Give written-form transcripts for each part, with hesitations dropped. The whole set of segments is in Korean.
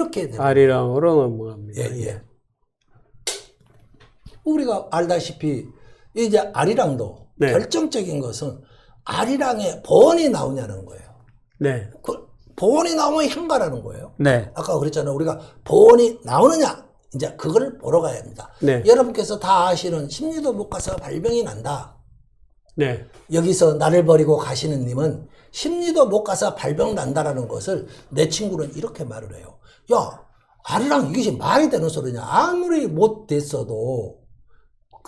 이렇게 됩니다. 아리랑으로 넘어갑니다. 예, 예. 우리가 알다시피 이제 아리랑도 네. 결정적인 것은 아리랑에 보원이 나오냐는 거예요. 네. 그 보원이 나오면 향가라는 거예요. 네. 아까 그랬잖아요. 우리가 보원이 나오느냐, 이제 그걸 보러 가야 합니다. 네. 여러분께서 다 아시는 심리도 못 가서 발병이 난다. 네. 여기서 나를 버리고 가시는 님은 심리도 못 가서 발병 난다라는 것을 내 친구는 이렇게 말을 해요. 야, 아리랑 이것이 말이 되는 소리냐. 아무리 못 됐어도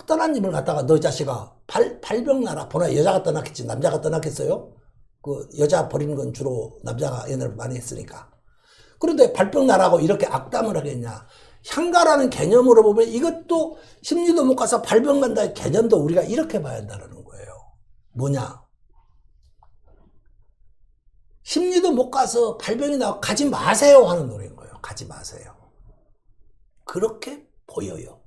떠난 님을 갖다가 너 자식아 발병 나라. 보나 여자가 떠났겠지 남자가 떠났겠어요? 그 여자 버리는 건 주로 남자가 옛날에 많이 했으니까. 그런데 발병 나라고 이렇게 악담을 하겠냐. 향가라는 개념으로 보면 이것도 심리도 못 가서 발병 난다의 개념도 우리가 이렇게 봐야 한다는 거예요. 뭐냐? 심리도 못 가서 발병이 나고 가지 마세요 하는 노래인 거예요. 가지 마세요. 그렇게 보여요.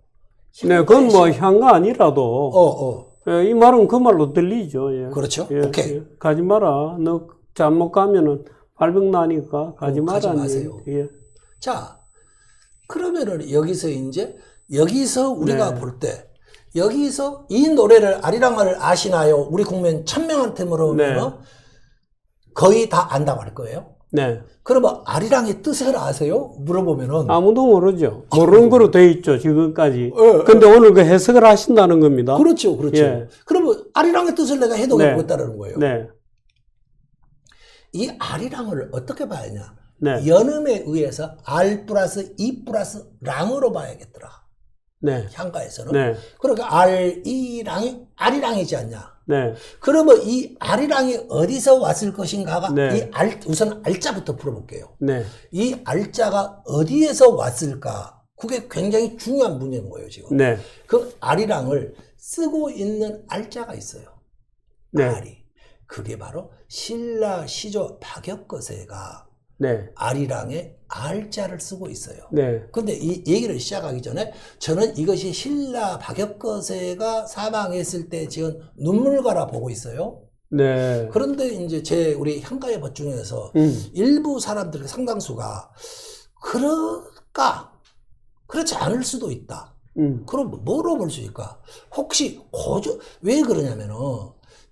네, 그건 뭐 향가 아니라도 이 말은 그 말로 들리죠. 예. 그렇죠. 예, 오케이. 예. 가지 마라. 너 잘못 가면은 발병 나니까 가지 가지 마라. 마세요. 예. 자, 그러면은 여기서 우리가 네. 볼 때 여기서 이 노래를 아리랑을 아시나요? 우리 국민 1000명한테 물어보면 네. 거의 다 안다고 할 거예요. 네. 그러면 아리랑의 뜻을 아세요? 물어보면은 아무도 모르죠. 모르는 거로 돼 있죠, 지금까지. 예, 근데 오늘 그 해석을 하신다는 겁니다. 그렇죠, 그렇죠. 예. 그러면 아리랑의 뜻을 내가 해석해 네. 보겠다는 거예요. 네. 이 아리랑을 어떻게 봐야 하냐? 네. 연음에 의해서 알 플러스 이 플러스 랑으로 봐야겠더라. 네. 향가에서는. 네. 그러니까 아리랑이 아리랑이지 않냐? 네. 그러면 이 아리랑이 어디서 왔을 것인가가 네. 우선 알자부터 풀어볼게요. 네. 이 알자가 어디에서 왔을까? 그게 굉장히 중요한 문제인 거예요, 지금. 네. 그 아리랑을 쓰고 있는 알자가 있어요. 네. 알이. 그게 바로 신라 시조 박역거세가 네. 아리랑에 알자를 쓰고 있어요. 네. 근데 이 얘기를 시작하기 전에 저는 이것이 신라 박역거세가 사망했을 때 지은 눈물가라 보고 있어요. 네. 그런데 이제 우리 향가의 법 중에서 일부 사람들 상당수가 그렇지 않을 수도 있다. 그럼 뭐로 볼 수 있을까? 혹시 왜 그러냐면은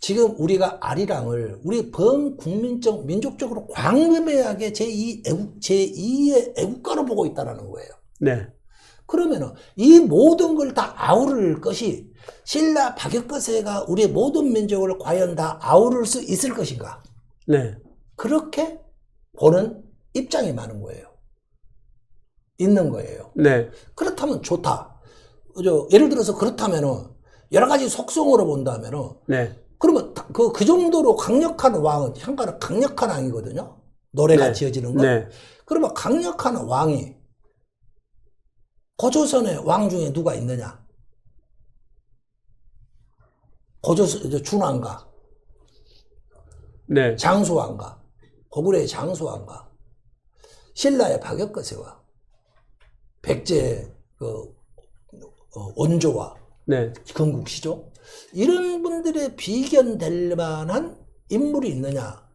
지금 우리가 아리랑을 우리 범국민적 민족적으로 광범위하게 제2의 애국가로 보고 있다는 거예요. 네. 그러면은 이 모든 걸 다 아우를 것이 신라 박역거세가 우리의 모든 민족을 과연 다 아우를 수 있을 것인가? 네. 그렇게 보는 입장이 많은 거예요. 있는 거예요. 네. 그렇다면 좋다. 예를 들어서 그렇다면은 여러 가지 속성으로 본다면은 네. 그러면 그 정도로 강력한 왕은 향가는 강력한 왕이거든요. 노래가 네. 지어지는 건. 네. 그러면 강력한 왕이 고조선의 왕 중에 누가 있느냐? 준왕가, 네. 장수왕가, 고구려의 장수왕가, 신라의 박역거세와 백제의 원조와 네. 건국시조 이런 분들의 비견될 만한 인물이 있느냐?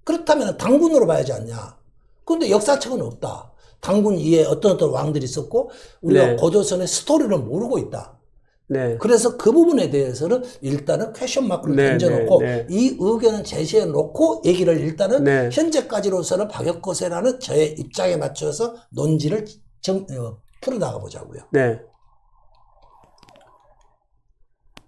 그렇다면 당군으로 봐야지 않냐? 그런데 역사책은 없다. 당군 이에 어떤 왕들이 있었고 우리가 네. 고조선의 스토리를 모르고 있다. 네. 그래서 그 부분에 대해서는 일단은 퀘션 마크를 네, 던져놓고 네, 네. 이 의견은 제시해 놓고 얘기를 일단은 네. 현재까지로서는 박역거세라는 저의 입장에 맞춰서 논지를 풀어나가 보자고요. 네.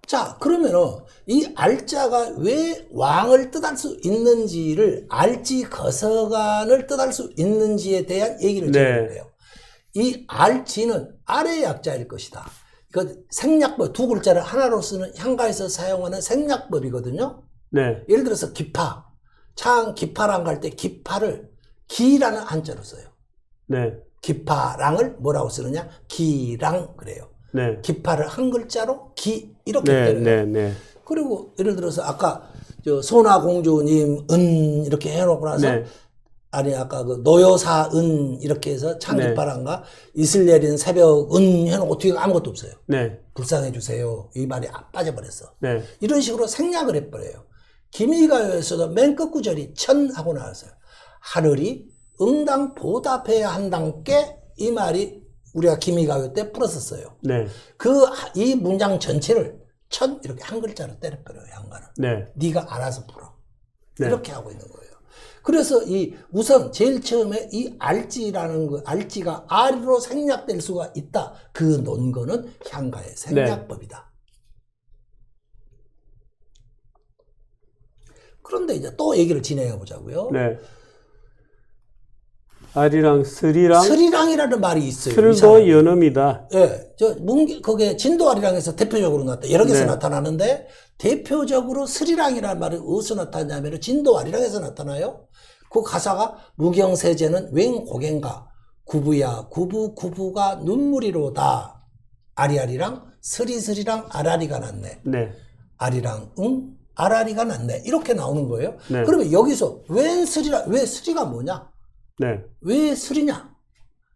자, 그러면은 이 알자가 왜 왕을 뜻할 수 있는지를 알지 거서관을 뜻할 수 있는지에 대한 얘기를 드리는 거예요. 이 알지는 아래 약자일 것이다. 그 생략법 두 글자를 하나로 쓰는 향가에서 사용하는 생략법이거든요. 네. 예를 들어서 기파, 기파랑 갈 때 기파를 기라는 한자로 써요. 네. 기파랑을 뭐라고 쓰느냐? 기랑 그래요. 네. 기파를 한 글자로 기 이렇게 네. 때려요. 네. 네. 그리고 예를 들어서 아까 소나공주님 은 이렇게 해놓고 나서 네. 아니 아까 그 노여사 은 이렇게 해서 창기파랑가 이슬내린 새벽 은 해놓고 뒤에 아무것도 없어요. 네. 불쌍해 주세요. 이 말이 빠져버렸어. 네. 이런 식으로 생략을 해버려요. 기미가요에서도 맨 끝 구절이 천 하고 나왔어요. 하늘이 응당 보답해야 한다께 이 말이 우리가 기미가요 때 풀었었어요. 네. 이 문장 전체를 이렇게 한 글자로 때려버려요, 한가는. 네. 네가 알아서 풀어. 네. 이렇게 하고 있는 거예요. 그래서 우선 제일 처음에 이 알지라는 거, 알지가 R로 생략될 수가 있다. 그 논거는 향가의 생략법이다. 그런데 이제 또 얘기를 진행해 보자고요. 네. 아리랑, 스리랑. 스리랑이라는 말이 있어요. 슬도 연음이다. 예. 거기에 진도아리랑에서 대표적으로 여러 개서 네. 나타나는데, 대표적으로 스리랑이라는 말이 어디서 나타나냐면, 진도아리랑에서 나타나요. 그 가사가, 무경세제는 웬 고갱가, 구부야, 구부가 눈물이로다. 아리아리랑, 스리랑, 아라리가 났네. 네. 아리랑, 응? 아라리가 났네. 이렇게 나오는 거예요. 네. 그러면 여기서, 왜 스리가 뭐냐? 네. 왜 스리냐?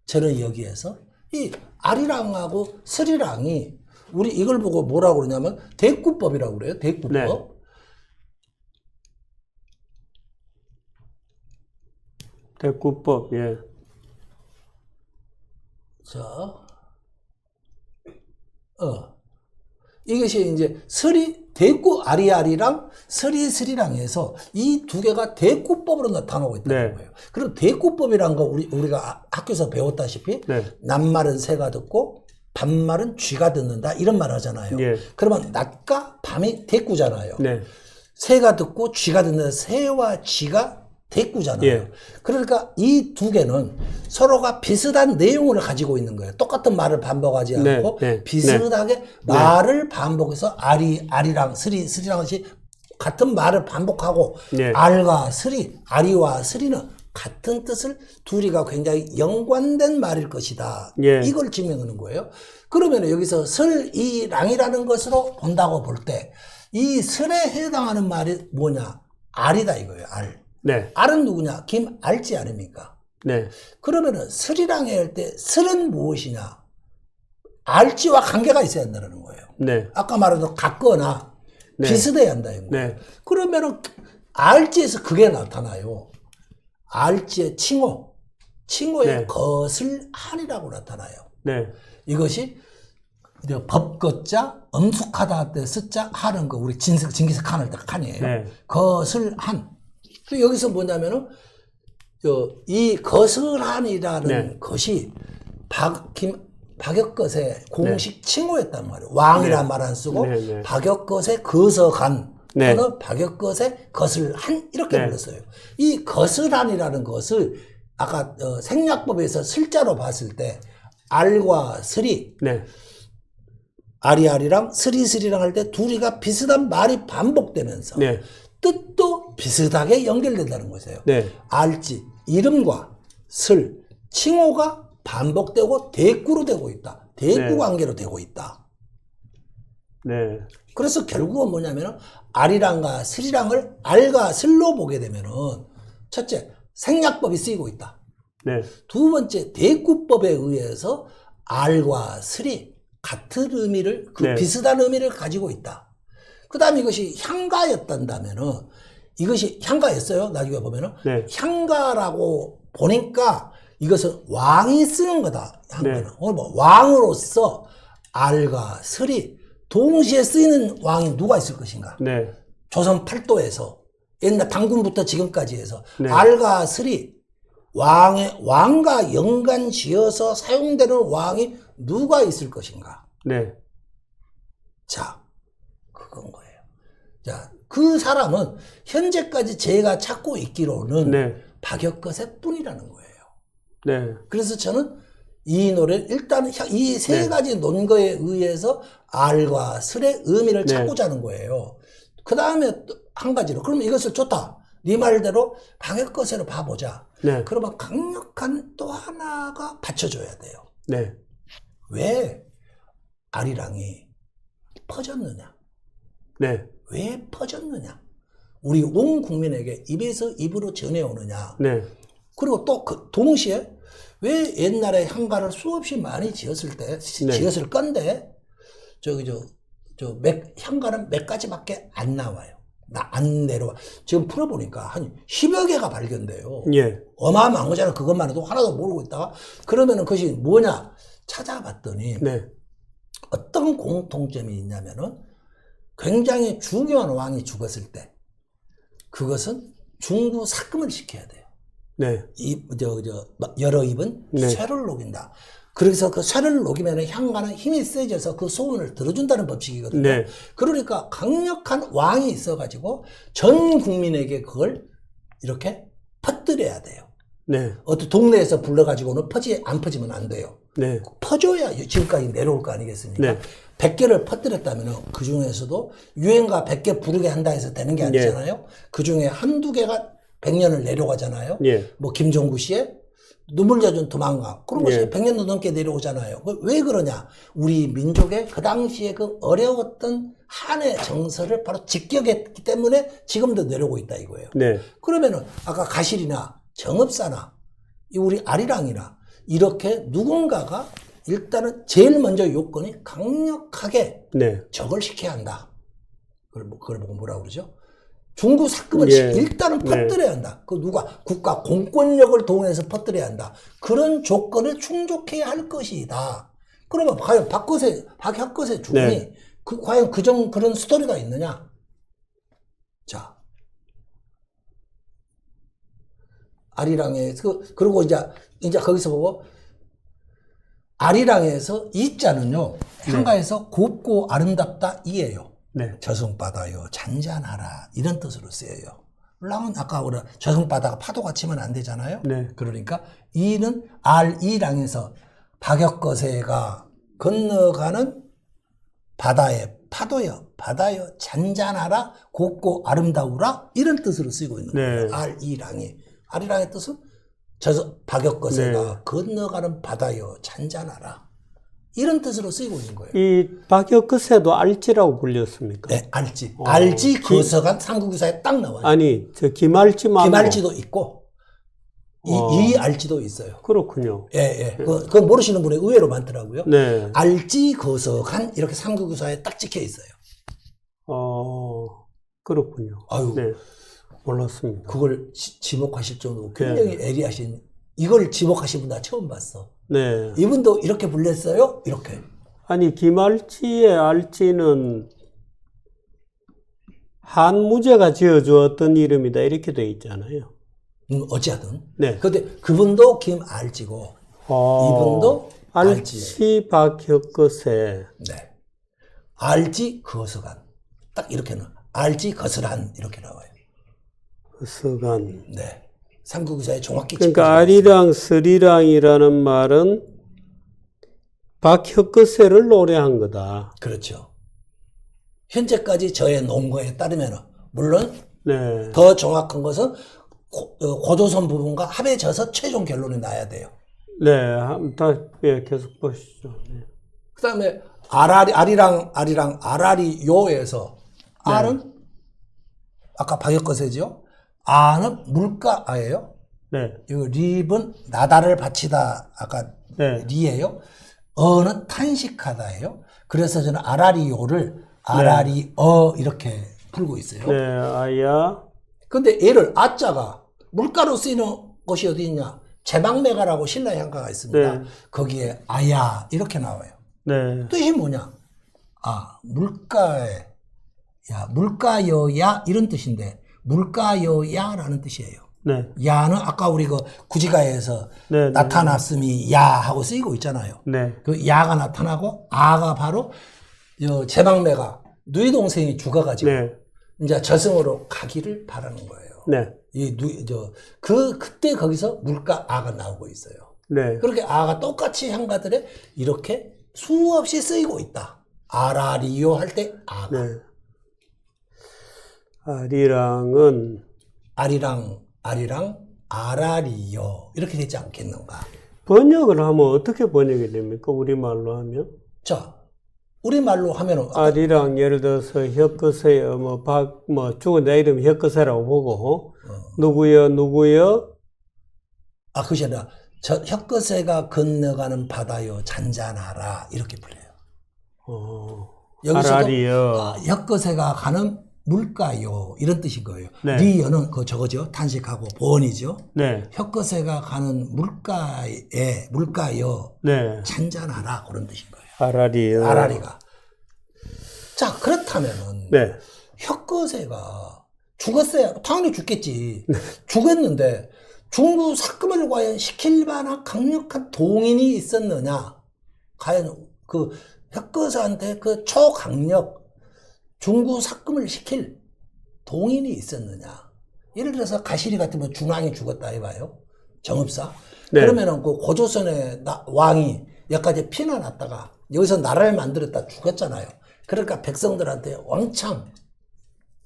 저는 여기에서 이 아리랑하고 스리랑이 우리 이걸 보고 뭐라고 그러냐면 대꾸법이라고 그래요. 대꾸법. 네. 대꾸법. 예. 자, 이것이 이제 대꾸 아리아리랑 스리랑에서 이 두 개가 대꾸법으로 나타나고 있다는 네. 거예요. 그럼 대꾸법이란 거 우리가 학교에서 배웠다시피 네. 낮말은 새가 듣고 밤말은 쥐가 듣는다 이런 말 하잖아요. 예. 그러면 낮과 밤이 대꾸잖아요. 네. 새가 듣고 쥐가 듣는 새와 쥐가 대꾸잖아요. 예. 그러니까 이 두 개는 서로가 비슷한 내용을 가지고 있는 거예요. 똑같은 말을 반복하지 네, 않고 네, 비슷하게 말을 반복해서 아리랑 스리랑 같이 같은 말을 반복하고 네. 알과 스리, 아리와 스리는 같은 뜻을 둘이가 굉장히 연관된 말일 것이다. 예. 이걸 증명하는 거예요. 그러면 여기서 슬이랑이라는 것으로 본다고 볼 때 이 슬에 해당하는 말이 뭐냐? 알이다 이거예요. 알. 네. 알은 누구냐? 김알지 아닙니까? 네. 그러면은 슬이랑 할 때 슬은 무엇이냐? 알지와 관계가 있어야 한다는 거예요. 네. 아까 말한 같거나 네. 비슷해야 한다 이거. 네. 그러면은 알지에서 그게 나타나요. 알지의 칭호의 네. 거슬한이라고 나타나요. 네. 이것이 법거자 엄숙하다 할 때 쓰자 하는 거 우리 징기스칸 할 때 칸이에요. 네. 거슬한. 그 여기서 뭐냐면은 이 거슬한이라는 네. 것이 박역것의 공식 칭호였단 말이에요. 왕이란 네. 말 안 쓰고 네, 네. 박역것의 거서간 네. 또는 박역것의 거슬한 이렇게 네. 불렀어요. 이 거슬한이라는 것을 아까 생략법에서 슬자로 봤을 때 알과 슬이 네. 아리아리랑 스리랑 할 때 둘이가 비슷한 말이 반복되면서 네. 뜻도 비슷하게 연결된다는 것이에요. 네. 알지, 이름과 슬, 칭호가 반복되고 대꾸로 되고 있다. 대꾸 네. 관계로 되고 있다. 네. 그래서 결국은 뭐냐면은 아리랑과 스리랑을 알과 슬로 보게 되면은 첫째, 생략법이 쓰이고 있다. 네. 두 번째, 대꾸법에 의해서 알과 슬이 같은 의미를, 네. 비슷한 의미를 가지고 있다. 그 다음에 이것이 향가였단다면은, 이것이 향가였어요. 나중에 보면은. 네. 향가라고 보니까 이것은 왕이 쓰는 거다. 향가는. 네. 오늘 뭐 왕으로서 알과 슬이 동시에 쓰이는 왕이 누가 있을 것인가? 네. 조선 팔도에서 옛날 당군부터 지금까지 해서 네. 알과 슬이 왕과 연관 지어서 사용되는 왕이 누가 있을 것인가? 네. 자, 그건 거예요. 자, 그 사람은 현재까지 제가 찾고 있기로는 네. 박역거세 뿐이라는 거예요. 네. 그래서 저는 이 노래를 일단 이 세 네. 가지 논거에 의해서 알과 슬의 의미를 네. 찾고자 하는 거예요. 그 다음에 한 가지로 그러면 이것을 좋다. 네 말대로 박역거세로 봐보자. 네. 그러면 강력한 또 하나가 받쳐줘야 돼요. 네. 왜 아리랑이 퍼졌느냐? 네. 왜 퍼졌느냐? 우리 온 국민에게 입에서 입으로 전해오느냐? 네. 그리고 또 동시에 왜 옛날에 향가를 수없이 많이 지었을 때, 지었을 건데, 향가는 몇 가지밖에 안 나와요. 안 내려와. 지금 풀어보니까 한 10여 개가 발견돼요. 예. 어마어마한 거잖아. 그것만 해도 하나도 모르고 있다가. 그러면은 그것이 뭐냐? 찾아봤더니 네. 어떤 공통점이 있냐면은 굉장히 중요한 왕이 죽었을 때 그것은 중구 삭금을 시켜야 돼요. 네. 여러 입은 네. 쇠를 녹인다. 그래서 그 쇠를 녹이면 향과는 힘이 세져서 그 소원을 들어준다는 법칙이거든요. 네. 그러니까 강력한 왕이 있어가지고 전 국민에게 그걸 이렇게 퍼뜨려야 돼요. 네. 어떤 동네에서 불러가지고는 안 퍼지면 안 돼요. 네. 퍼줘야 지금까지 내려올 거 아니겠습니까? 네. 100개를 퍼뜨렸다면 그 중에서도 유행가 100개 부르게 한다 해서 되는 게 아니잖아요. 그 중에 한두 개가 100년을 내려가잖아요. 예. 뭐 김종구 씨의 눈물 젖은 도망가 그런 것이 예. 100년도 넘게 내려오잖아요. 왜 그러냐? 우리 민족의 그 당시에 그 어려웠던 한의 정서를 바로 직격했기 때문에 지금도 내려오고 있다 이거예요. 네. 그러면은 아까 가실이나 정읍사나 우리 아리랑이나 이렇게 누군가가 일단은 제일 먼저 요건이 강력하게 네. 적을 시켜야 한다. 그걸 보고 뭐라고 그러죠? 중구 삭금을 예. 일단은 퍼뜨려야 한다. 그 누가 국가 공권력을 동원해서 퍼뜨려야 한다. 그런 조건을 충족해야 할 것이다. 그러면 과연 박혁거세 죽음이 네. 과연 그런 스토리가 있느냐? 자, 아리랑에서 그리고 이제 거기서 보고 아리랑에서 이자는요 향가에서 곱고 아름답다 이예요. 네. 저승바다요 잔잔하라 이런 뜻으로 쓰여요. 랑은 아까 우리 저승바다가 파도가 치면 안 되잖아요. 네. 그러니까 이는 이랑에서 박혁거세가 건너가는 바다에 파도여 바다여 잔잔하라 곱고 아름다우라 이런 뜻으로 쓰이고 있는 네. 거예요. 이랑이 아리랑의 뜻은 박혁거세가 건너가는 바다여 잔잔하라 이런 뜻으로 쓰이고 있는 거예요. 이 박혁거세도 알지라고 불렸습니까? 네, 알지 거서간 삼국유사에 딱 나와요. 아니, 저 김알지만 김알지도 있고 이 알지도 있어요. 그렇군요. 예. 그거 모르시는 분이 의외로 많더라고요. 네. 알지 거서간 이렇게 삼국유사에 딱 찍혀 있어요. 그렇군요. 아유, 네. 몰랐습니다. 그걸 지목하실 정도로 굉장히 예리하신 이걸 지목하신 분 나 처음 봤어. 네. 이분도 이렇게 불렸어요? 이렇게. 아니, 김알지의 알지는 한무제가 지어주었던 이름이다. 이렇게 돼 있잖아요. 어찌하든. 네. 근데 그분도 김알지고, 이분도 알지. 알지 박혁거세. 네. 알지 거서간. 딱 이렇게는. 알지 거서란. 이렇게 나와요. 거서간. 네. 삼국유사에 정확히 그러니까 아리랑, 스리랑이라는 말은 박혁거세를 노래한 거다. 그렇죠. 현재까지 저의 논거에 따르면 물론 네. 더 정확한 것은 고조선 부분과 합해져서 최종 결론이 나야 돼요. 네, 계속 보시죠. 네. 그 다음에 아리랑, 아라리요에서 알은 아까 박혁거세죠. 아는 물가아예요. 네. 이 립은 나다를 바치다 아까 리예요. 어는 탄식하다예요. 그래서 저는 아라리요를 아라리어 이렇게 풀고 있어요. 네, 아야. 근데 얘를 아자가 물가로 쓰이는 곳이 어디 있냐? 제방매가라고 신라향가가 있습니다. 네. 거기에 아야 이렇게 나와요. 네. 뜻이 뭐냐? 물가에 물가여야 이런 뜻인데 물가여야라는 뜻이에요. 네. 야는 아까 우리 그 구지가에서 네, 나타났음이 야 하고 쓰이고 있잖아요. 네. 그 야가 나타나고 아가 바로 제방매가 누이 동생이 죽어가지고 네. 이제 저승으로 가기를 바라는 거예요. 네. 그때 거기서 물가 아가 나오고 있어요. 네. 그렇게 아가 똑같이 향가들에 이렇게 수없이 쓰이고 있다. 아라리요 할 때 아가. 네. 아리랑은 아리랑, 아라리요. 이렇게 되지 않겠는가. 번역을 하면 어떻게 번역이 됩니까? 우리말로 하면? 자, 우리말로 하면은. 아리랑, 예를 들어서, 혁거세, 죽은 내 이름 혁거세라고 보고, 누구여? 그것이 아니라, 혁거세가 건너가는 바다요, 잔잔하라. 이렇게 불려요. 여기서도 아라리요. 혁거세가 가는 물가요 이런 뜻인 거예요. 네. 네 여는 그 저거죠. 탄식하고 보언이죠. 네. 혀끝에가 가는 물가요 네. 잔잔하라 그런 뜻인 거예요. 아라리요. 아라리가. 자 그렇다면은 네. 혀끝에가 죽었어요. 당연히 죽겠지. 죽었는데 중구 삭금을 과연 시킬 만한 강력한 동인이 있었느냐? 과연 그 혀끝한테 그 초강력 중구 삭금을 시킬 동인이 있었느냐? 예를 들어서 가시리 같으면 준왕이 죽었다 해봐요. 정읍사. 네. 그러면은 그 고조선의 왕이 여기까지 피난왔다가 여기서 나라를 만들었다 죽었잖아요. 그러니까 백성들한테 왕창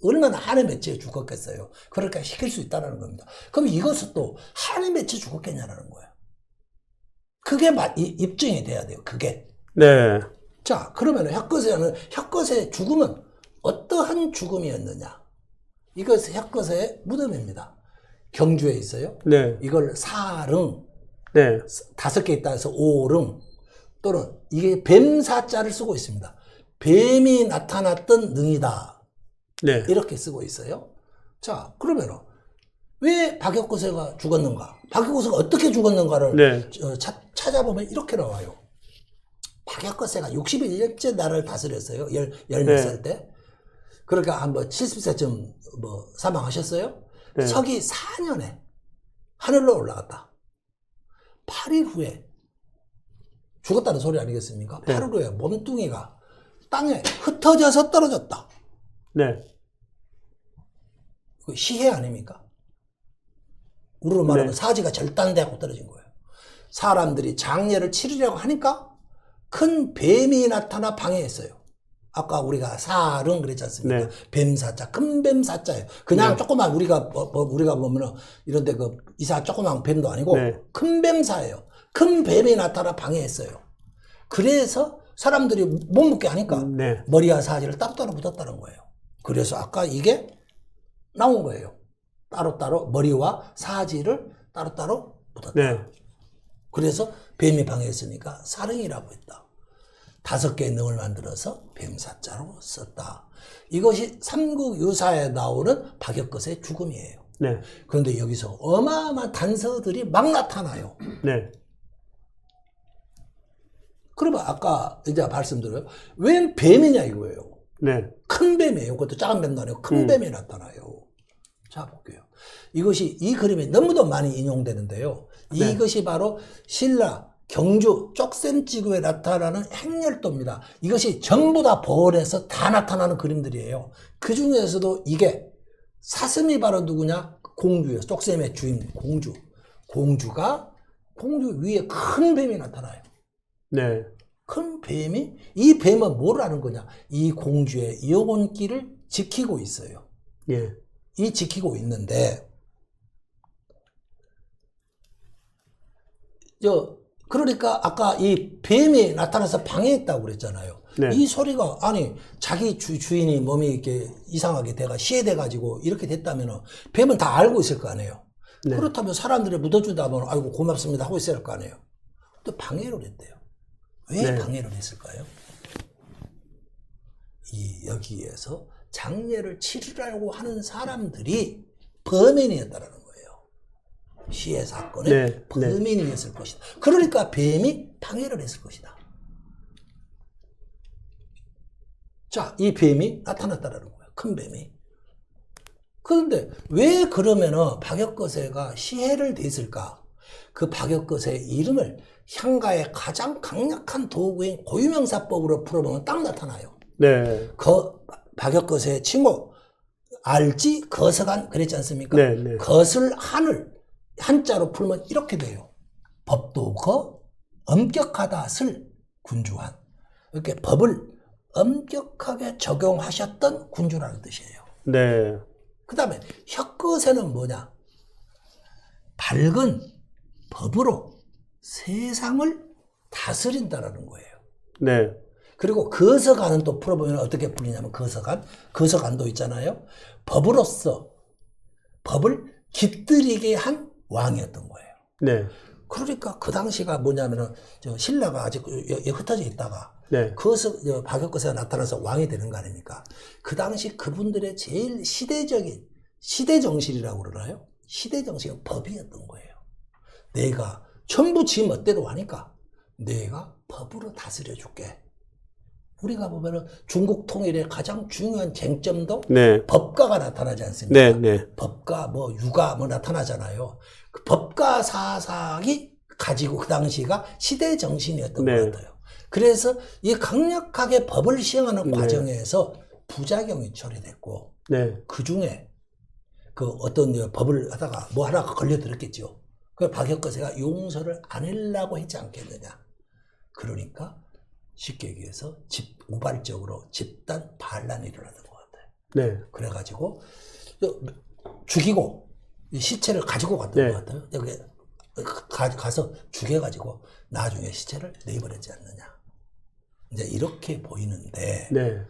얼마나 한해 맺혀 죽었겠어요. 그러니까 시킬 수 있다는 겁니다. 그럼 이것은 또 한해 맺혀 죽었겠냐는 거예요. 그게 입증이 돼야 돼요. 그게. 네. 자, 그러면 혀끝의 죽음은 어떠한 죽음이었느냐? 이것은 혀끝의 무덤입니다. 경주에 있어요. 네. 이걸 사릉, 네. 5개 있다 해서 오릉, 또는 이게 뱀사자를 쓰고 있습니다. 뱀이 나타났던 능이다. 네. 이렇게 쓰고 있어요. 자, 그러면 왜 박역거세가 죽었는가? 박역거세가 어떻게 죽었는가를 네. 찾아보면 이렇게 나와요. 박역거세가 61년째 나라를 다스렸어요. 열 몇 네. 살 때. 그러니까 한 70세쯤 사망하셨어요. 네. 서기 4년에 하늘로 올라갔다. 8일 후에 죽었다는 소리 아니겠습니까? 네. 8일 후에 몸뚱이가 땅에 흩어져서 떨어졌다. 네. 그 시해 아닙니까? 우리로 말하면 네. 사지가 절단되고 떨어진 거예요. 사람들이 장례를 치르려고 하니까 큰 뱀이 나타나 방해했어요. 아까 우리가 사릉 그랬지 않습니까? 네. 뱀사자, 큰 뱀사자예요. 그냥 네. 조그만 우리가 보면은 이런데 그 이사 조그만 뱀도 아니고 네. 큰 뱀사예요. 큰 뱀이 나타나 방해했어요. 그래서 사람들이 못 묻게 하니까 네. 머리와 사지를 따로따로 묻었다는 거예요. 그래서 아까 이게 나온 거예요. 따로따로 머리와 사지를 따로따로 묻었다. 네. 그래서 뱀이 방해했으니까 사릉이라고 했다. 5개의 능을 만들어서 뱀사자로 썼다. 이것이 삼국유사에 나오는 박역것의 죽음이에요. 네. 그런데 여기서 어마어마한 단서들이 막 나타나요. 네. 그러면 아까 이제 말씀드려요. 웬 뱀이냐 이거예요. 네. 큰 뱀이에요. 그것도 작은 뱀도 아니고 큰 뱀이 나타나요. 자, 볼게요. 이것이, 이 그림이 너무도 많이 인용되는데요. 네. 이것이 바로 신라, 경주, 쪽샘지구에 나타나는 행렬도입니다. 이것이 전부 다 보원해서 다 나타나는 그림들이에요. 그 중에서도 이게 사슴이 바로 누구냐? 공주예요. 쪽샘의 주인 공주. 공주 위에 큰 뱀이 나타나요. 네. 큰 뱀이, 이 뱀은 뭘 하는 거냐? 이 공주의 영혼길을 지키고 있어요. 예. 이 지키고 있는데, 그러니까 아까 이 뱀이 나타나서 방해했다고 그랬잖아요. 네. 이 소리가, 아니, 자기 주인이 몸이 이렇게 이상하게 시해돼가지고 이렇게 됐다면 뱀은 다 알고 있을 거 아니에요. 네. 그렇다면 사람들이 묻어준다면, 아이고, 고맙습니다 하고 있어야 할 거 아니에요. 또 방해를 했대요. 왜 네. 방해를 했을까요? 여기에서 장례를 치르려고 하는 사람들이 범인이었다라는 거예요. 시해 사건의 네. 범인이었을 것이다. 그러니까 뱀이 방해를 했을 것이다. 자, 이 뱀이 나타났다라는 거예요. 큰 뱀이. 그런데 왜 그러면은 박역거세가 시해를 됐을까? 그 박역거세의 이름을 향가의 가장 강력한 도구인 고유명사법으로 풀어보면 딱 나타나요. 네. 박역거세의 친구 알지 거서간 그랬지 않습니까? 네, 네. 것을 한자로 풀면 이렇게 돼요. 법도 엄격하다 슬 군주한. 이렇게 법을 엄격하게 적용하셨던 군주라는 뜻이에요. 네. 그 다음에 혀끝에는 뭐냐? 밝은 법으로 세상을 다스린다라는 거예요. 네. 그리고 거서간은 또 풀어보면 어떻게 풀리냐면 거서간도 있잖아요. 법으로서 법을 깃들이게 한 왕이었던 거예요. 네. 그러니까 그 당시가 뭐냐면은 저 신라가 아직 흩어져 있다가 네. 거기서 박역거세가 나타나서 왕이 되는 거 아닙니까? 그 당시 그분들의 제일 시대적인 시대 정신이라고 그러나요? 시대 정신은 법이었던 거예요. 내가 전부 지 멋대로 하니까 내가 법으로 다스려 줄게. 우리가 보면은 중국 통일의 가장 중요한 쟁점도 네. 법가가 나타나지 않습니까? 네, 네. 법가, 뭐, 유가, 뭐 나타나잖아요. 그 법가 사상이 가지고 그 당시가 시대 정신이었던 네. 것 같아요. 그래서 이 강력하게 법을 시행하는 네. 과정에서 부작용이 처리됐고, 네. 그 중에 그 어떤 법을 하다가 뭐 하나가 걸려들었겠죠. 그 박역거세가 용서를 안 하려고 했지 않겠느냐. 그러니까 쉽게 얘기해서 우발적으로 집단 반란이 일어났던 것 같아요. 네. 그래가지고 죽이고 이 시체를 가지고 갔던 네. 것 같아요. 여기 가서 죽여가지고 나중에 시체를 내버렸지 않느냐. 이제 이렇게 보이는데 네.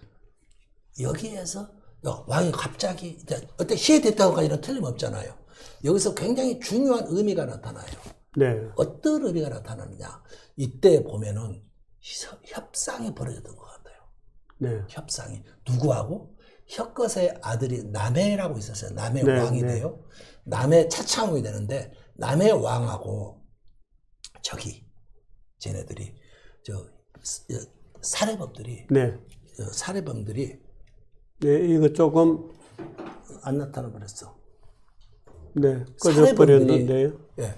여기에서 왕이 갑자기 이제 어때 시해됐다고까지는 틀림없잖아요. 여기서 굉장히 중요한 의미가 나타나요. 네. 어떤 의미가 나타나느냐. 이때 보면은 협상이 벌어졌던 것 같아요. 네. 협상이. 누구하고? 혁거세 아들이 남해라고 있었어요. 남해 네, 왕이 네. 돼요. 남해 차창왕이 되는데 남해 왕하고 쟤네들이 살해범들이 네. 살해범들이 네. 이거 조금 안 나타나 버렸어. 네. 꺼져버렸는데요. 예.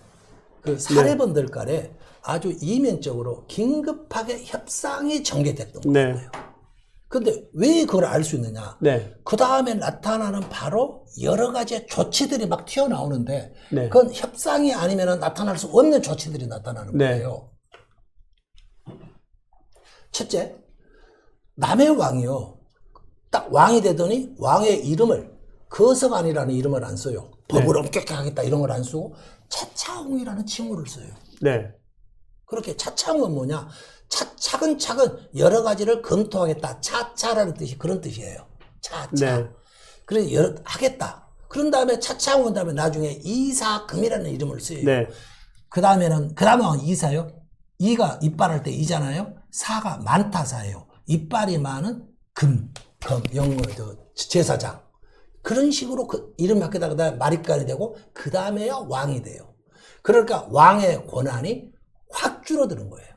그 살해범들 간에 아주 이면적으로 긴급하게 협상이 전개됐던 것 네. 같아요. 근데 왜 그걸 알 수 있느냐? 네. 그 다음에 나타나는 바로 여러 가지의 조치들이 막 튀어나오는데, 네. 그건 협상이 아니면 나타날 수 없는 조치들이 나타나는 네. 거예요. 첫째, 남의 왕이요. 딱 왕이 되더니 왕의 이름을 거서관이라는 이름을 안 써요. 법을 엄격하게 하겠다 이런 걸 안 쓰고 차차웅이라는 칭호를 써요. 네. 그렇게 차차웅은 뭐냐? 차근차근 여러 가지를 검토하겠다. 차차라는 뜻이 그런 뜻이에요. 차차. 네. 그래서 하겠다. 그런 다음에 차차웅은 다음에 나중에 이사금이라는 이름을 써요. 네. 그 다음에는 이사요. 이가 이빨할 때 이잖아요. 사가 많다사예요. 이빨이 많은 영어 제사장. 그런 식으로 그 이름 바뀌다가 마립간이 되고 그 다음에야 왕이 돼요. 그러니까 왕의 권한이 확 줄어드는 거예요.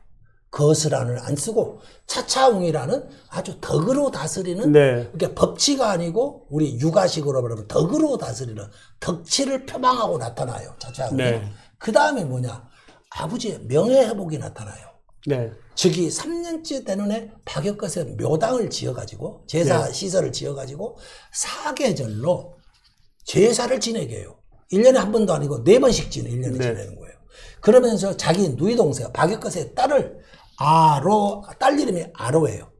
거스란을 안 쓰고 차차웅이라는 아주 덕으로 다스리는 네. 그러니까 법치가 아니고 우리 육아식으로 말하면 덕으로 다스리는 덕치를 표방하고 나타나요. 차차웅이. 네. 그 다음에 뭐냐? 아버지의 명예회복이 나타나요. 네. 즉위 3년째 되는 해 박역거세 묘당을 지어가지고 제사 네. 시설을 지어가지고 사계절로 제사를 지내게 해요. 1년에 한 번도 아니고 4번씩 1년에 네. 지내는 거예요. 그러면서 자기 누이 동생 박역거세의 딸을 딸 이름이 아로예요.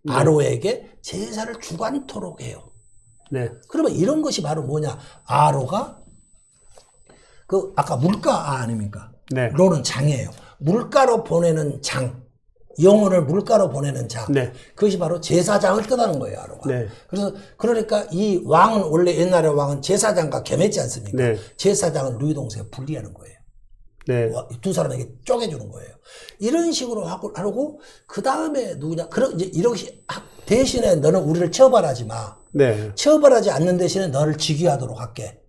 네. 아로에게 제사를 주관토록 해요. 네. 그러면 이런 것이 바로 뭐냐? 아로가 아까 물가 아닙니까? 네. 로는 장이에요. 물가로 보내는 장. 영혼을 물가로 보내는 장. 네. 그것이 바로 제사장을 뜻하는 거예요, 아로가. 네. 그러니까 이 왕은 원래 옛날에 왕은 제사장과 겸했지 않습니까? 네. 제사장은 누이 동생을 분리하는 거예요. 네. 두 사람에게 쪼개주는 거예요. 이런 식으로 하고, 그 다음에 누구냐. 이제 이렇게 대신에 너는 우리를 처벌하지 마. 네. 처벌하지 않는 대신에 너를 즉위하도록 할게.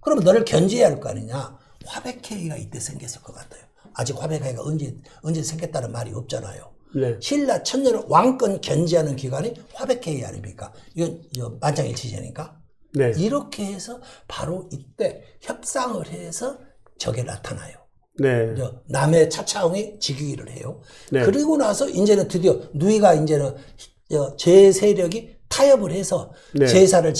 그러면 너를 견제해야 할 거 아니냐. 화백회의가 이때 생겼을 것 같아요. 아직 화백회의가 언제 생겼다는 말이 없잖아요. 네. 신라 천년을 왕권 견제하는 기관이 화백회의 아닙니까? 이건 만장일치제니까. 네. 이렇게 해서 바로 이때 협상을 해서 저게 나타나요. 네. 남의 차차웅이 즉위를 해요. 네. 그리고 나서 이제는 드디어 누이가 이제는 제 세력이 타협을 해서 네. 제사를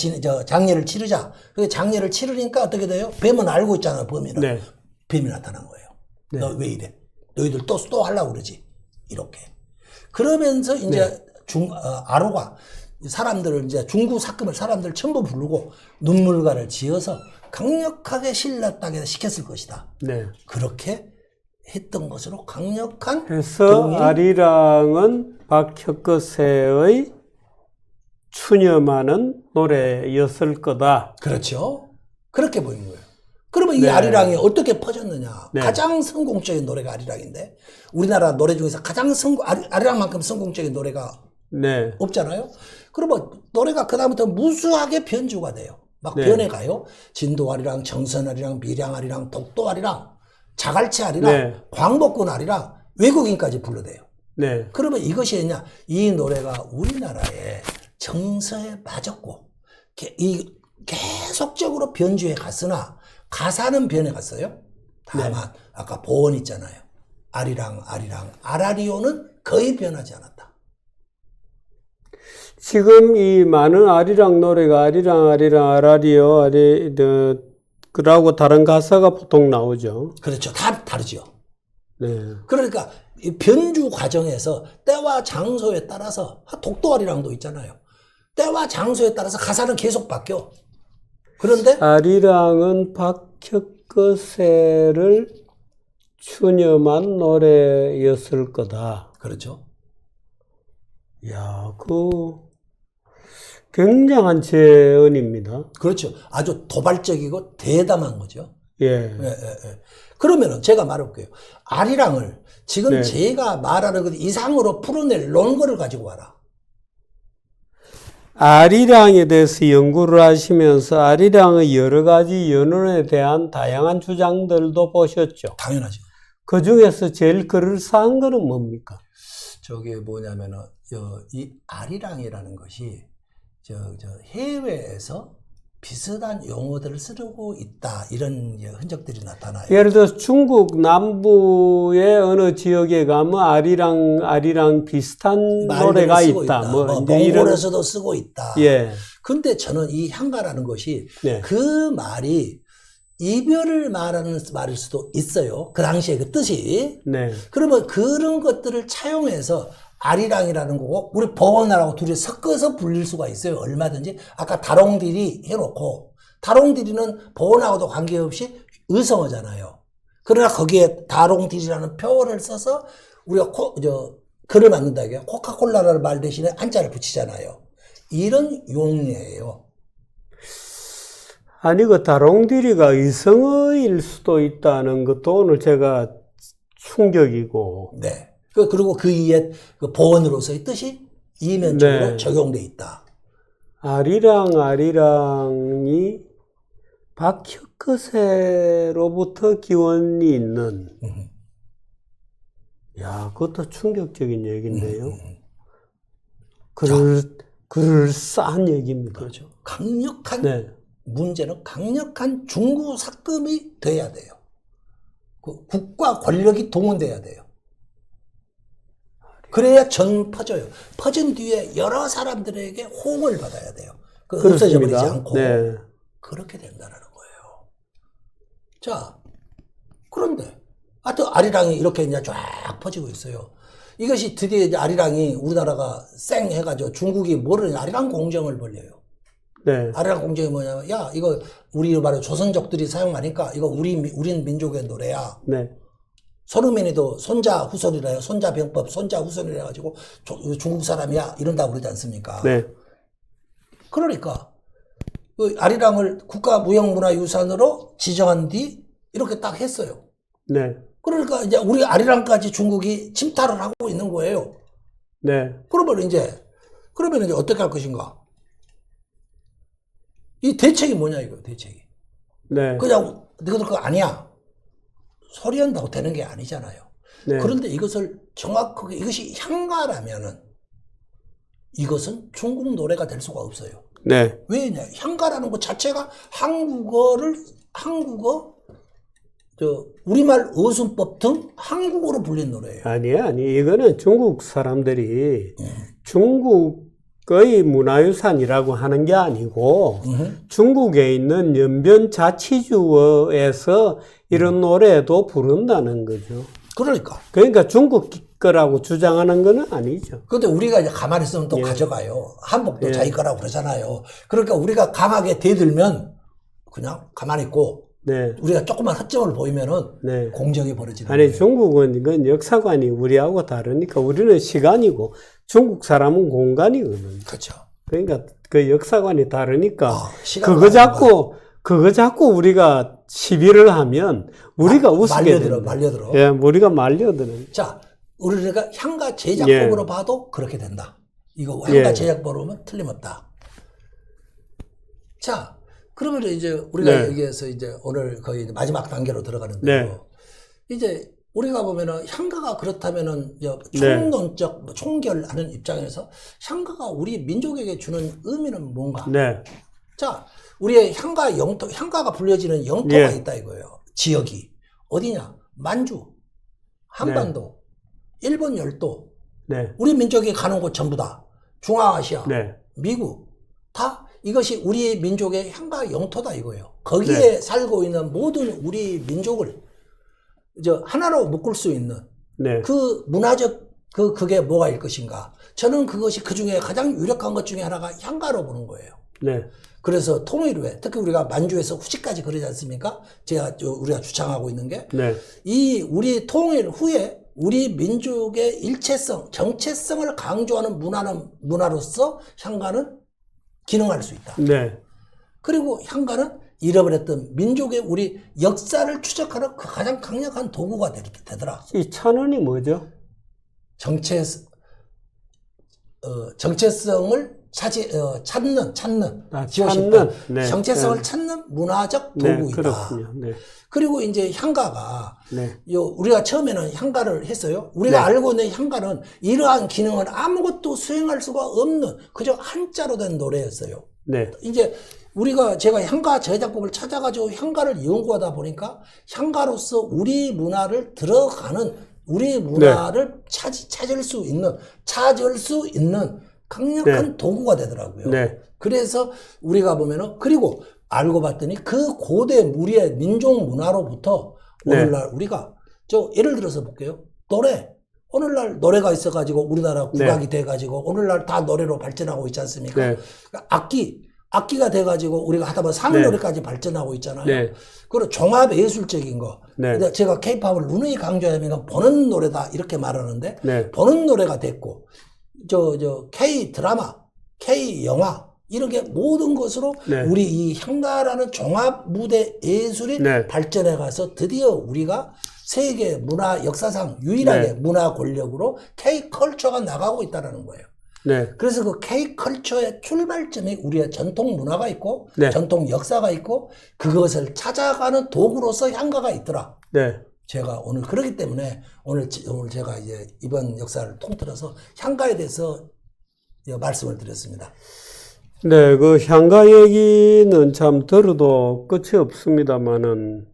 장례를 치르자. 그 장례를 치르니까 어떻게 돼요? 뱀은 알고 있잖아요, 범인은. 네. 뱀이 나타난 거예요. 네. 너 왜 이래? 너희들 또 하려고 그러지? 이렇게. 그러면서 이제 아로가 사람들을 이제 중구 삭금을 사람들 전부 부르고 눈물가를 지어서 강력하게 신라 땅에 시켰을 것이다. 네. 그렇게 했던 것으로 강력한 해서 아리랑은 박혁거세의 추념하는 노래였을 거다. 그렇죠. 그렇게 보이는 거예요. 그러면 그러면 이 네. 아리랑이 어떻게 퍼졌느냐. 네. 가장 성공적인 노래가 아리랑인데 우리나라 노래 중에서 가장 아리랑만큼 성공적인 노래가 네. 없잖아요. 그러면 노래가 그다음부터 무수하게 변주가 돼요. 막 네. 변해가요. 진도 아리랑, 정선 아리랑, 밀양 아리랑, 독도 아리랑, 자갈치 아리랑, 네. 광복군 아리랑, 외국인까지 불러대요. 네. 그러면 이것이 뭐냐? 이 노래가 우리나라의 정서에 빠졌고 계속적으로 변주해 갔으나 가사는 변해 갔어요. 다만 아까 보원 있잖아요. 아리랑 아리랑 아라리오는 거의 변하지 않았다. 지금 이 많은 아리랑 노래가 아리랑 아리랑 아라리요 그라고 다른 가사가 보통 나오죠. 그렇죠. 다 다르죠. 네. 그러니까 이 변주 과정에서 때와 장소에 따라서 독도 아리랑도 있잖아요. 때와 장소에 따라서 가사는 계속 바뀌어. 그런데 아리랑은 박혁거세를 추념한 노래였을 거다. 그렇죠. 야, 굉장한 재언입니다. 그렇죠. 아주 도발적이고 대담한 거죠. 예. 예, 예, 예. 그러면은 제가 말해볼게요. 아리랑을 지금 네. 제가 말하는 것 이상으로 풀어낼 논거를 가지고 와라. 아리랑에 대해서 연구를 하시면서 아리랑의 여러 가지 연원에 대한 다양한 주장들도 보셨죠. 당연하죠. 그 중에서 제일 그럴싸한 거는 뭡니까? 저게 뭐냐면은 이 아리랑이라는 것이 해외에서 비슷한 용어들을 쓰고 있다 이런 흔적들이 나타나요. 예를 들어서 중국 남부의 어느 지역에 가면 아리랑 비슷한 노래가 있다. 뭐 이제 몽골에서도 쓰고 있다. 예. 근데 저는 이 향가라는 것이 네. 그 말이 이별을 말하는 말일 수도 있어요. 그 당시에 그 뜻이. 네. 그러면 그런 것들을 차용해서 아리랑이라는 거고 우리 버원하라고 둘이 섞어서 불릴 수가 있어요. 얼마든지. 아까 다롱디리 해놓고 다롱디리는 버원하고도 관계없이 의성어잖아요. 그러나 거기에 다롱디리라는 표어를 써서 우리가 글을 만든다 이게 코카콜라라는 말 대신에 한자를 붙이잖아요. 이런 용례예요. 아니 그 다롱디리가 의성어일 수도 있다는 것도 오늘 제가 충격이고. 네. 그리고 그 이에 그 보원으로서의 뜻이 이면적으로 네. 적용돼 있다. 아리랑이 박혁거세로부터 기원이 있는. 야, 그것도 충격적인 얘기인데요. 그럴싸한 얘기입니다. 그렇죠. 강력한 네. 문제는 강력한 중구 삭금이 돼야 돼요. 그 국가 권력이 동원돼야 돼요. 그래야 전 퍼져요. 퍼진 뒤에 여러 사람들에게 호응을 받아야 돼요. 없어져 버리지 않고. 네. 그렇게 된다는 거예요. 자, 그런데 하여튼 아리랑이 이렇게 이제 쫙 퍼지고 있어요. 이것이 드디어 이제 아리랑이 우리나라가 쌩 해가지고 중국이 모르는 아리랑 공정을 벌려요. 네. 아리랑 공정이 뭐냐면, 야, 이거 우리 말로 조선족들이 사용하니까 이거 우린 민족의 노래야. 네. 손흥민이도 손자 후손이래요. 손자 병법, 손자 후손이래 가지고 중국 사람이야 이런다고 그러지 않습니까? 네. 그러니까 그 아리랑을 국가무형문화유산으로 지정한 뒤 이렇게 딱 했어요. 네. 그러니까 이제 우리 아리랑까지 중국이 침탈을 하고 있는 거예요. 네. 그러면 이제 어떻게 할 것인가? 이 대책이 뭐냐 이거 대책이. 네. 그냥 너희들 그거 아니야. 소리한다고 되는 게 아니잖아요. 네. 그런데 이것을 정확하게 이것이 향가라면은 이것은 중국 노래가 될 수가 없어요. 네. 왜냐? 향가라는 것 자체가 우리말 어순법 등 한국어로 불린 노래예요. 아니, 이거는 중국 사람들이 중국의 문화유산이라고 하는 게 아니고 중국에 있는 연변 자치주에서 이런 노래도 부른다는 거죠. 그러니까 중국 거라고 주장하는 거는 아니죠. 그런데 우리가 이제 가만히 있으면 또 가져가요. 한복도 자기 거라고 그러잖아요. 그러니까 우리가 강하게 대들면 그냥 가만히 있고 네. 우리가 조금만 허점을 보이면은 공정이 벌어지는 아니, 거예요. 중국은 이건 역사관이 우리하고 다르니까 우리는 시간이고 중국 사람은 공간이거든요. 그렇죠. 그러니까 그 역사관이 다르니까 시간과 그거 자꾸 그거 자꾸 우리가 시비를 하면 우리가 웃게 된다. 말려들어. 예, 우리가 말려드는. 자, 우리가 향가 제작법으로 예. 봐도 그렇게 된다. 이거 예. 향가 제작법으로 보면 틀림없다. 자, 그러면 이제 우리가 네. 여기에서 이제 오늘 거의 마지막 단계로 들어가는데요. 네. 이제 우리가 보면은 향가가 그렇다면은 네. 총론적 총결하는 입장에서 향가가 우리 민족에게 주는 의미는 뭔가? 네. 자, 우리의 향가 영토, 향가가 불려지는 영토가 예. 있다 이거예요. 지역이 어디냐? 만주, 한반도, 일본 열도, 네. 우리 민족이 가는 곳 전부 다 중앙아시아, 네. 미국 다 이것이 우리 민족의 향가 영토다 이거예요. 거기에 네. 살고 있는 모든 우리 민족을 하나로 묶을 수 있는 네. 그 문화적 그게 뭐가일 것인가? 저는 그것이 그 중에 가장 유력한 것 중에 하나가 향가로 보는 거예요. 네. 그래서 통일후에 특히 우리가 만주에서 후지까지 그러지 않습니까? 우리가 주창하고 있는 게 네. 이 우리 통일 후에 우리 민족의 일체성, 정체성을 강조하는 문화로서 향가는 기능할 수 있다. 네. 그리고 향가는 잃어버렸던 민족의 우리 역사를 추적하는 그 가장 강력한 도구가 되더라. 이 찬원이 뭐죠? 정체성을 찾는 찾는. 네. 정체성을 네. 찾는 문화적 네. 도구이다. 그렇군요. 네. 그리고 이제 향가가 네. 우리가 처음에는 향가를 했어요. 우리가 네. 알고 있는 향가는 이러한 기능을 아무것도 수행할 수가 없는 그저 한자로 된 노래였어요. 네. 이제 제가 향가 제작법을 찾아가지고 향가를 연구하다 보니까 향가로서 우리 문화를 들어가는 우리 문화를 찾을 수 있는 강력한 네. 도구가 되더라고요. 네. 그래서 우리가 보면은 그리고 알고 봤더니 그 고대 우리의 민족 문화로부터 네. 오늘날 우리가 예를 들어서 볼게요. 노래. 오늘날 노래가 있어가지고 우리나라 국악이 돼가지고 오늘날 다 노래로 발전하고 있지 않습니까? 네. 그러니까 악기가 돼가지고 우리가 하다 보면 상노래까지 발전하고 있잖아요. 네. 그리고 종합 예술적인 거. 네. 근데 제가 케이팝을 누누이 강조하면 보는 노래다 이렇게 말하는데 네. 보는 노래가 됐고 K 드라마, K 영화 이렇게 모든 것으로 네. 우리 이 향가라는 종합 무대 예술이 네. 발전해 가서 드디어 우리가 세계 문화 역사상 유일하게 네. 문화 권력으로 K 컬처가 나가고 있다는 거예요. 네. 그래서 그 K 컬처의 출발점이 우리의 전통 문화가 있고 네. 전통 역사가 있고 그것을 찾아가는 도구로서 향가가 있더라. 네. 제가 오늘 그렇기 때문에 오늘 제가 이제 이번 역사를 통틀어서 향가에 대해서 말씀을 드렸습니다. 네, 그 향가 얘기는 참 들어도 끝이 없습니다만은,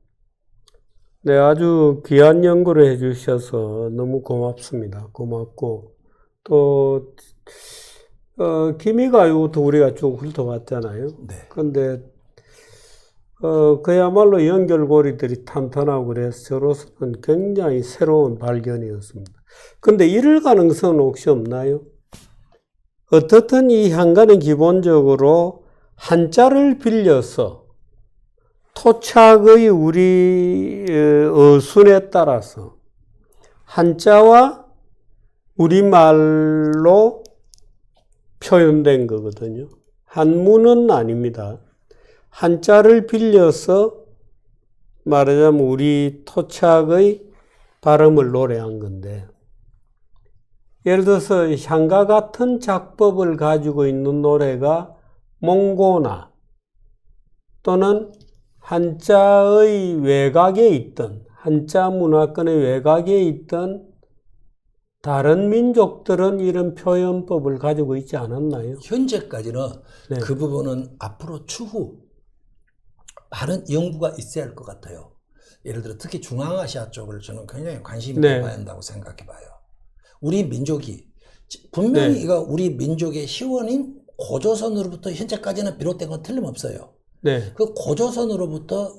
네, 아주 귀한 연구를 해주셔서 너무 고맙습니다. 고맙고, 또, 기미가요부터 우리가 쭉 훑어봤잖아요. 네. 근데, 그야말로 연결고리들이 탄탄하고 그래서 저로서는 굉장히 새로운 발견이었습니다. 근데 이럴 가능성은 혹시 없나요? 어떻든 이 향가는 기본적으로 한자를 빌려서 토착의 우리 어순에 따라서 한자와 우리말로 표현된 거거든요. 한문은 아닙니다. 한자를 빌려서 말하자면 우리 토착의 발음을 노래한 건데, 예를 들어서 향가 같은 작법을 가지고 있는 노래가 몽고나 또는 한자의 외곽에 있던, 한자 문화권의 외곽에 있던 다른 민족들은 이런 표현법을 가지고 있지 않았나요? 현재까지는 네. 그 부분은 앞으로 추후 많은 연구가 있어야 할 것 같아요. 예를 들어 특히 중앙아시아 쪽을 저는 굉장히 관심 있게 네. 봐야 한다고 생각해 봐요. 우리 민족이 분명히 네. 이거 우리 민족의 시원인 고조선으로부터 현재까지는 비롯된 건 틀림없어요. 네. 그 고조선으로부터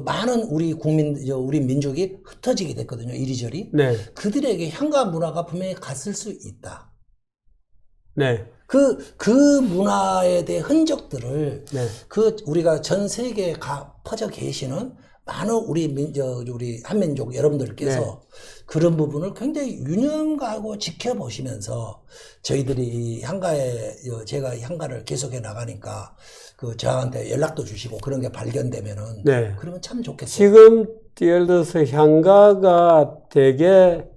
많은 우리 민족이 흩어지게 됐거든요. 이리저리. 네. 그들에게 향가 문화가 분명히 갔을 수 있다. 네. 그 문화에 대한 흔적들을 네. 우리가 전 세계에 퍼져 계시는 많은 우리 한민족 여러분들께서 그런 부분을 굉장히 유념하고 지켜보시면서 저희들이 이 향가에 제가 향가를 계속해 나가니까 그 저한테 연락도 주시고 그런 게 발견되면은 네. 그러면 참 좋겠어요. 지금 예를 들어서 향가가 되게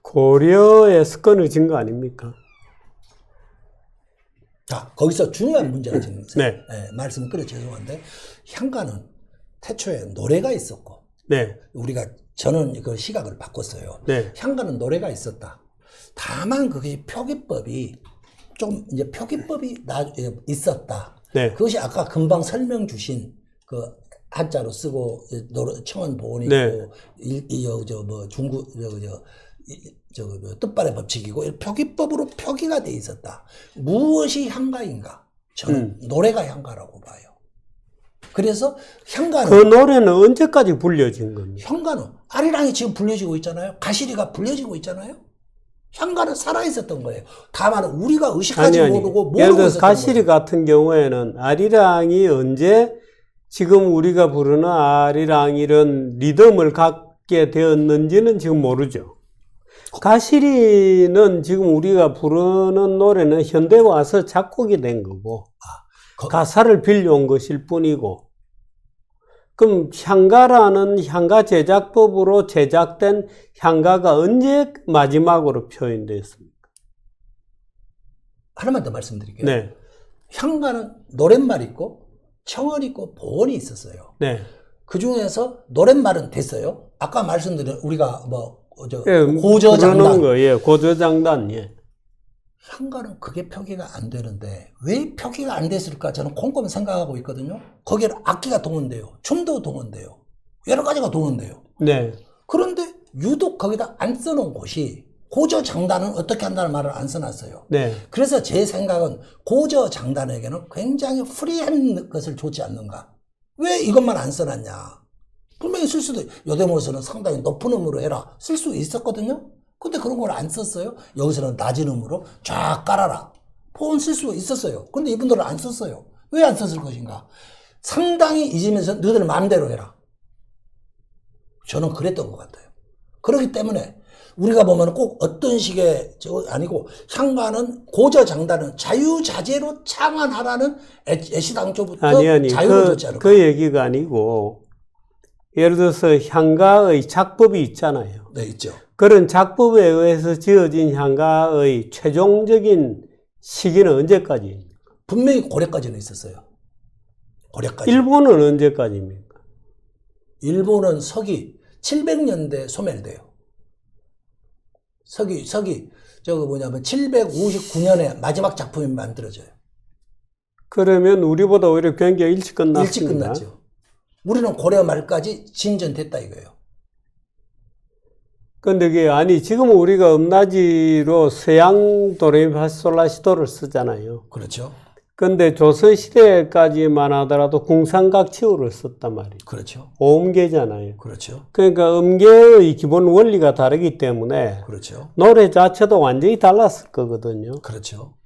고려에서 끊어진 거 아닙니까? 자, 거기서 중요한 문제가 지금 네. 말씀을 끊어 죄송한데 향가는 태초에 노래가 있었고 네. 저는 그 시각을 바꿨어요. 네. 향가는 노래가 있었다. 다만 그게 표기법이 좀 이제 표기법이 있었다. 네. 그것이 아까 금방 설명 주신 그 한자로 쓰고 청원 보온이 네. 있고 뜻발의 법칙이고 표기법으로 표기가 돼 있었다. 무엇이 향가인가? 저는 노래가 향가라고 봐요. 그래서 향가는 그 노래는 언제까지 불려진 겁니까? 향가는 아리랑이 지금 불려지고 있잖아요. 가시리가 불려지고 있잖아요. 향가는 살아있었던 거예요. 다만 우리가 의식하지 모르고 예를 모르고 들어서 있었던 가시리 거예요. 같은 경우에는 아리랑이 언제 지금 우리가 부르는 아리랑 이런 리듬을 갖게 되었는지는 지금 모르죠. 가시리는 지금 우리가 부르는 노래는 현대 와서 작곡이 된 거고 가사를 빌려온 것일 뿐이고, 그럼 향가라는 향가 제작법으로 제작된 향가가 언제 마지막으로 표현됐습니까? 하나만 더 말씀드릴게요. 네. 향가는 노랫말 있고 청언 있고 보언이 있었어요. 네. 그 중에서 노랫말은 됐어요. 아까 말씀드린 우리가 예, 고저장단. 부르는 거, 예, 고저장단, 예. 향가는 그게 표기가 안 되는데 왜 표기가 안 됐을까 저는 곰곰이 생각하고 있거든요. 거기에 악기가 동원돼요. 춤도 동원돼요. 여러 가지가 동원돼요. 네. 그런데 유독 거기다 안 써놓은 곳이 고저장단은 어떻게 한다는 말을 안 써놨어요. 네. 그래서 제 생각은 고저장단에게는 굉장히 프리한 것을 줬지 않는가. 왜 이것만 안 써놨냐. 분명히 쓸 수도 요대모서는 상당히 높은 음으로 해라 쓸 수 있었거든요. 근데 그런 걸 안 썼어요. 여기서는 낮은 음으로 쫙 깔아라. 포옹 쓸 수 있었어요. 근데 이분들은 안 썼어요. 왜 안 썼을 것인가? 상당히 잊으면서 너희들 마음대로 해라. 저는 그랬던 것 같아요. 그렇기 때문에 우리가 보면 꼭 어떤 식의 아니고 향가는 고저장단은 자유자재로 창안하라는 애시당초부터 아니, 자유를 줬지 않을까. 그 얘기가 아니고, 예를 들어서 향가의 작법이 있잖아요. 네, 있죠. 그런 작법에 의해서 지어진 향가의 최종적인 시기는 언제까지입니까? 분명히 고려까지는 있었어요. 고려까지. 일본은 언제까지입니까? 일본은 서기 700년대 소멸돼요. 서기 759년에 마지막 작품이 만들어져요. 그러면 우리보다 오히려 굉장히 일찍 끝났습니다. 일찍 끝났죠. 우리는 고려 말까지 진전됐다 이거예요. 근데 그게 아니, 지금 우리가 음나지로 서양 도레미파솔라시도를 쓰잖아요. 그렇죠. 근데 조선시대까지만 하더라도 궁상각치우를 썼단 말이에요. 그렇죠. 오음계잖아요. 그렇죠. 그러니까 음계의 기본 원리가 다르기 때문에 그렇죠. 노래 자체도 완전히 달랐을 거거든요. 그렇죠.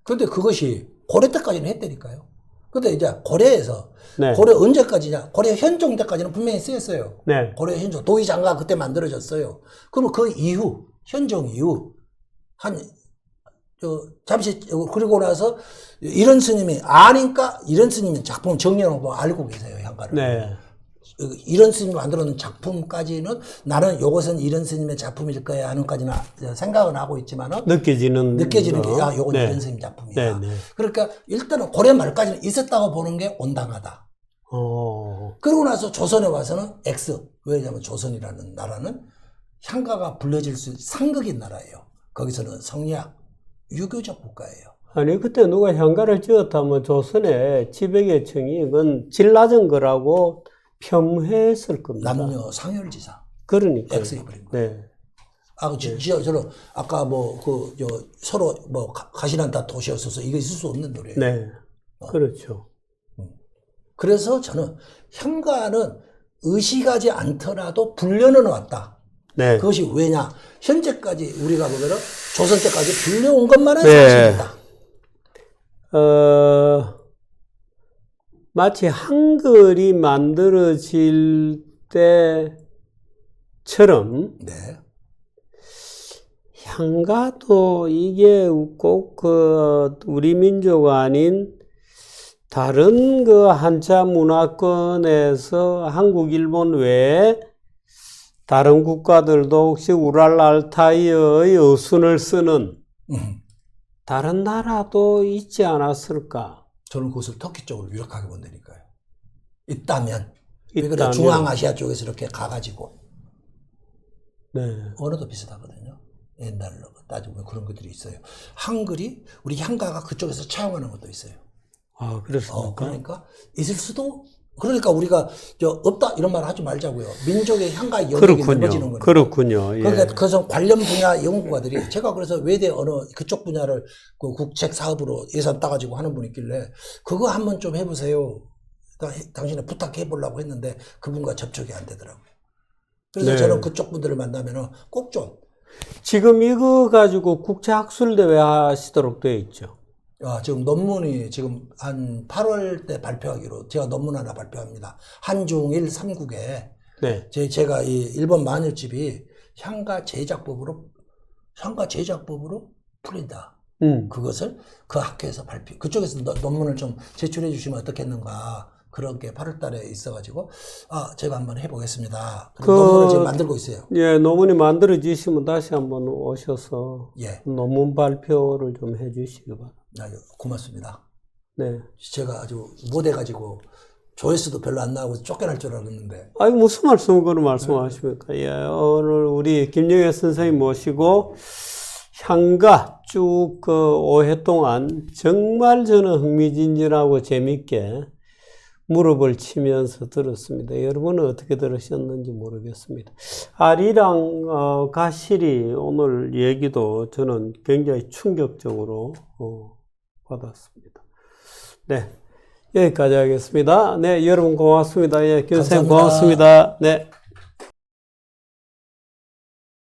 근데 그것이 고려 때까지는 했다니까요. 근데 이제 고려에서 네. 고려 언제까지냐? 고려 현종 때까지는 분명히 쓰였어요. 네. 고려 현종 도의장가 그때 만들어졌어요. 그럼 그 이후 현종 이후 잠시 그리고 나서 이런 스님이 아니까 이런 스님이 작품 정리하고 알고 계세요 향가를. 네. 이런 스님이 만들어놓은 작품까지는 나는 이것은 이런 스님의 작품일 거야 하는까지는 생각은 하고 있지만은 느껴지는 게 거. 야 요건 네. 이런 스님 작품이야. 네, 네. 그러니까 일단은 고려 말까지는 있었다고 보는 게 온당하다. 그러고 나서 조선에 와서는 X. 왜냐하면 조선이라는 나라는 향가가 불려질 수 상극인 나라예요. 거기서는 성리학, 유교적 국가예요. 아니, 그때 누가 향가를 지었다면 조선의 지배계층이 이건 질 낮은 거라고 폄훼했을 겁니다. 남녀 상혈지사. 그러니까. X 해버린 거예요. 네. 저는 아까 서로 가시난다 도시였어서 이거 있을 수 없는 노래예요. 네. 그렇죠. 그래서 저는 향가는 의식하지 않더라도 불려는 왔다. 네. 그것이 왜냐? 현재까지 우리가 보면은 조선 때까지 불려온 것만은 네. 사실이다. 마치 한글이 만들어질 때처럼 네. 향가도 이게 꼭 우리 민족 아닌 다른 한자 문화권에서 한국, 일본 외에 다른 국가들도 혹시 우랄 알타이의 어순을 쓰는 다른 나라도 있지 않았을까? 저는 그것을 터키 쪽으로 유력하게 본다니까요. 있다면. 왜 그래? 중앙아시아 쪽에서 이렇게 가가지고. 네. 언어도 비슷하거든요. 옛날로 따지면 그런 것들이 있어요. 한글이 우리 향가가 그쪽에서 차용하는 것도 있어요. 아, 그렇습니까? 그러니까 있을 수도. 그러니까 우리가 없다 이런 말 하지 말자고요. 민족의 향가 영역이 그렇군요. 넓어지는 거니까. 그렇군요. 예. 그러니까 그래서 관련 분야 연구가들이 제가 그래서 외대 언어 그쪽 분야를 그 국책 사업으로 예산 따가지고 하는 분이 있길래 그거 한번 좀 해보세요. 당신이 부탁해 보려고 했는데 그분과 접촉이 안 되더라고요. 그래서 네. 저는 그쪽 분들을 만나면은 꼭 좀. 지금 이거 가지고 국제학술대회 하시도록 되어 있죠. 지금 논문이 지금 한 8월 때 발표하기로 제가 논문 하나 발표합니다. 한중일 3국에 네. 제가 이 일본 마늘집이 향가 제작법으로 풀린다. 그것을 그 학회에서 그쪽에서 논문을 좀 제출해 주시면 어떻겠는가. 그런 게 8월 달에 있어가지고, 제가 한번 해보겠습니다. 논문을 지금 만들고 있어요. 예, 논문이 만들어지시면 다시 한번 오셔서 예. 논문 발표를 좀 해주시기 바랍니다. 고맙습니다. 네. 제가 아주 못해가지고 조회수도 별로 안 나오고 쫓겨날 줄 알았는데. 아니, 무슨 그런 말씀하십니까? 예, 오늘 우리 김영애 선생님 모시고 향가 쭉 5회 동안 정말 저는 흥미진진하고 재밌게 무릎을 치면서 들었습니다. 여러분은 어떻게 들으셨는지 모르겠습니다. 아리랑 가시리 오늘 얘기도 저는 굉장히 충격적으로 받았습니다. 네, 여기까지 하겠습니다. 네, 여러분 고맙습니다. 예, 교수님 고맙습니다. 네.